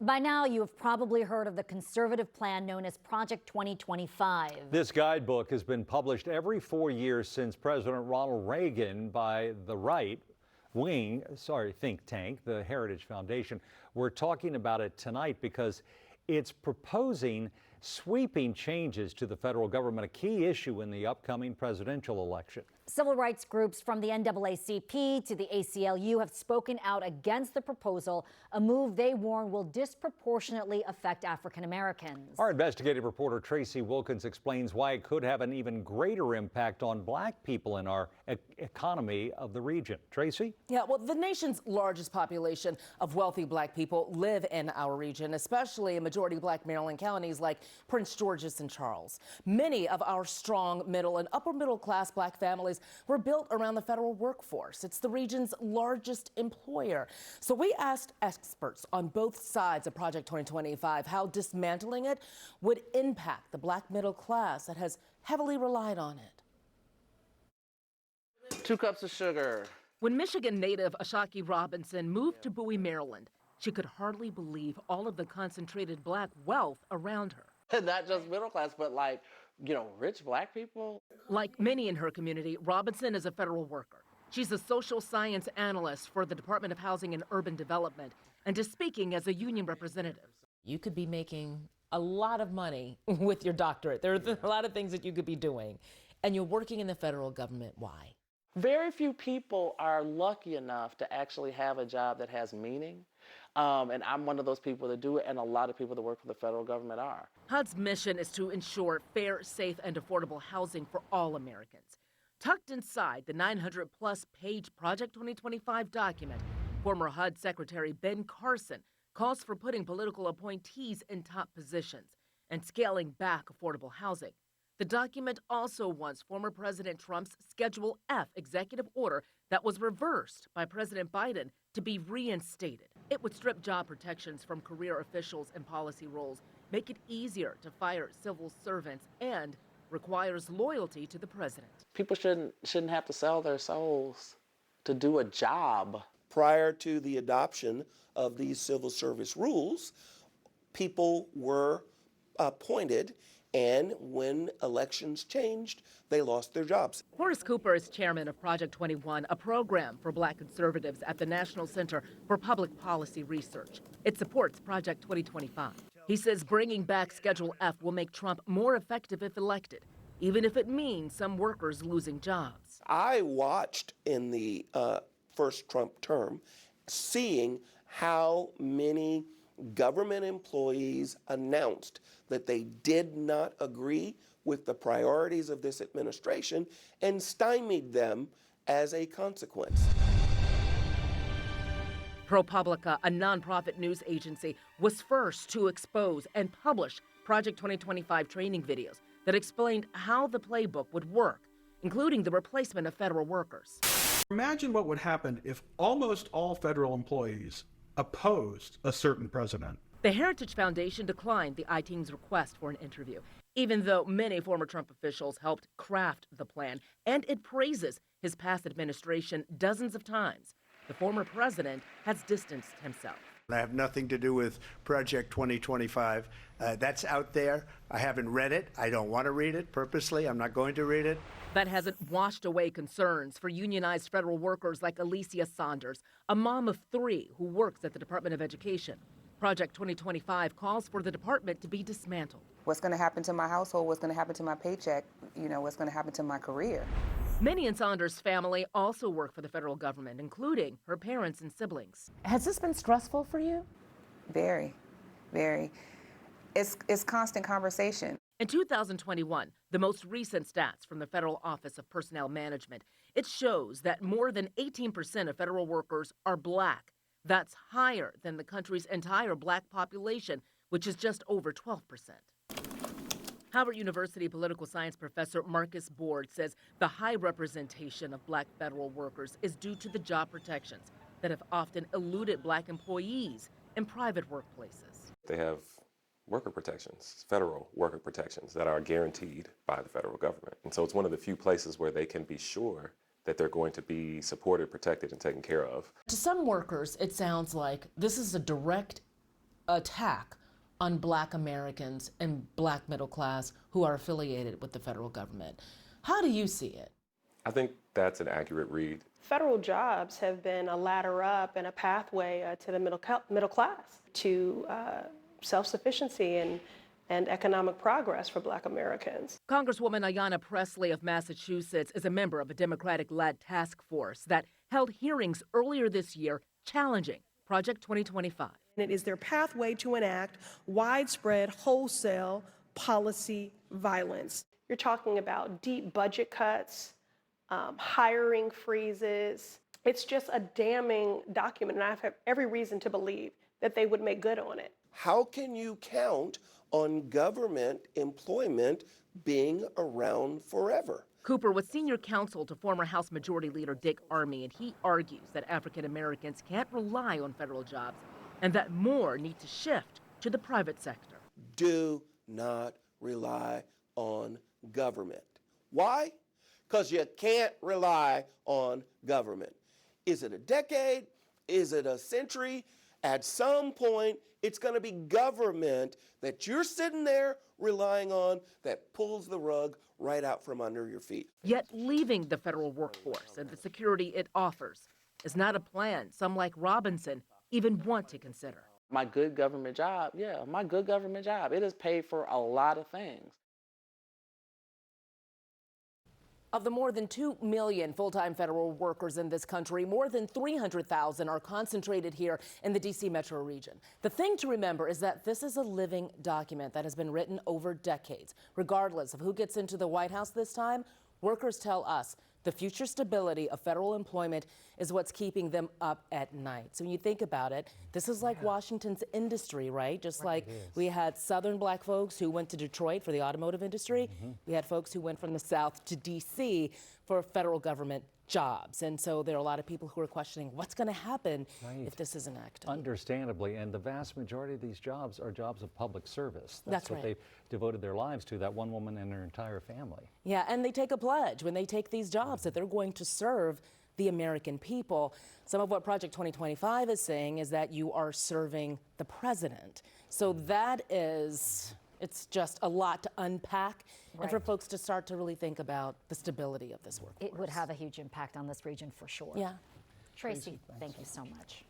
By now, you have probably heard of the conservative plan known as Project 2025. This guidebook has been published every 4 years since President Ronald Reagan by the think tank, the Heritage Foundation. We're talking about it tonight because it's proposing sweeping changes to the federal government, a key issue in the upcoming presidential election. Civil rights groups from the NAACP to the ACLU have spoken out against the proposal, a move they warn will disproportionately affect African Americans. Our investigative reporter Tracee Wilkins explains why it could have an even greater impact on black people in our economy of the region. Tracee? Yeah, well, the nation's largest population of wealthy black people live in our region, especially in majority black Maryland counties like Prince George's and Charles. Many of our strong middle and upper middle class black families were built around the federal workforce. It's the region's largest employer. So we asked experts on both sides of Project 2025 how dismantling it would impact the black middle class that has heavily relied on it. 2 cups of sugar. When Michigan native Ashaki Robinson moved to Bowie, Maryland, she could hardly believe all of the concentrated black wealth around her. Not just middle class, but rich black people. Like many in her community, Robinson is a federal worker. She's a social science analyst for the Department of Housing and Urban Development and is speaking as a union representative. You could be making a lot of money with your doctorate. There are a lot of things that you could be doing. And you're working in the federal government. Why? Very few people are lucky enough to actually have a job that has meaning. And I'm one of those people that do it, and a lot of people that work for the federal government are. HUD's mission is to ensure fair, safe, and affordable housing for all Americans. Tucked inside the 900-plus page Project 2025 document, former HUD Secretary Ben Carson calls for putting political appointees in top positions and scaling back affordable housing. The document also wants former President Trump's Schedule F executive order that was reversed by President Biden to be reinstated. It would strip job protections from career officials and policy roles, make it easier to fire civil servants, and requires loyalty to the president. People shouldn't have to sell their souls to do a job. Prior to the adoption of these civil service rules, people were appointed, and when elections changed, they lost their jobs. Horace Cooper is chairman of Project 21, a program for black conservatives at the National Center for Public Policy Research. It supports Project 2025. He says bringing back Schedule F will make Trump more effective if elected, even if it means some workers losing jobs. I watched in the first Trump term, seeing how many government employees announced that they did not agree with the priorities of this administration and stymied them as a consequence. ProPublica, a nonprofit news agency, was first to expose and publish Project 2025 training videos that explained how the playbook would work, including the replacement of federal workers. Imagine what would happen if almost all federal employees opposed a certain president. The Heritage Foundation declined the I-Team's request for an interview, even though many former Trump officials helped craft the plan, and it praises his past administration dozens of times. The former president has distanced himself. I have nothing to do with Project 2025. That's out there. I haven't read it. I don't want to read it purposely. I'm not going to read it. That hasn't washed away concerns for unionized federal workers like Alicia Saunders, a mom of 3 who works at the Department of Education. Project 2025 calls for the department to be dismantled. What's going to happen to my household? What's going to happen to my paycheck? What's going to happen to my career? Many in Saunders' family also work for the federal government, including her parents and siblings. Has this been stressful for you? Very, very. It's constant conversation. In 2021, the most recent stats from the Federal Office of Personnel Management, it shows that more than 18% of federal workers are black. That's higher than the country's entire black population, which is just over 12%. Howard University political science professor Marcus Board says the high representation of black federal workers is due to the job protections that have often eluded black employees in private workplaces. They have worker protections, federal worker protections that are guaranteed by the federal government. And so it's one of the few places where they can be sure that they're going to be supported, protected, and taken care of. To some workers, it sounds like this is a direct attack on Black Americans and Black middle class who are affiliated with the federal government. How do you see it? I think that's an accurate read. Federal jobs have been a ladder up and a pathway to the middle class, to self-sufficiency and economic progress for Black Americans. Congresswoman Ayanna Pressley of Massachusetts is a member of a Democratic-led task force that held hearings earlier this year challenging Project 2025. It is their pathway to enact widespread wholesale policy violence. You're talking about deep budget cuts, hiring freezes. It's just a damning document, and I have every reason to believe that they would make good on it. How can you count on government employment being around forever? Cooper was senior counsel to former House Majority Leader Dick Armey, and he argues that African Americans can't rely on federal jobs and that more need to shift to the private sector. Do not rely on government. Why? Because you can't rely on government. Is it a decade? Is it a century? At some point, it's going to be government that you're sitting there relying on that pulls the rug right out from under your feet. Yet leaving the federal workforce and the security it offers is not a plan some like Robinson even want to consider. My good government job, yeah, my good government job. It is paid for a lot of things. Of the more than 2 million full-time federal workers in this country, more than 300,000 are concentrated here in the D.C. metro region. The thing to remember is that this is a living document that has been written over decades. Regardless of who gets into the White House this time, workers tell us the future stability of federal employment is what's keeping them up at night. So when you think about it, this is like Washington's industry, right? Just like we had Southern Black folks who went to Detroit for the automotive industry. We had folks who went from the South to D.C. for federal government jobs. And so there are a lot of people who are questioning what's going to happen if this is enacted. Understandably, and the vast majority of these jobs are jobs of public service. That's what right. they've devoted their lives to, that one woman and her entire family. Yeah, and they take a pledge when they take these jobs that they're going to serve the American people. Some of what Project 2025 is saying is that you are serving the president. So that is, it's just a lot to unpack and for folks to start to really think about the stability of this workforce. It would have a huge impact on this region for sure. Yeah. Tracee, thank you so much.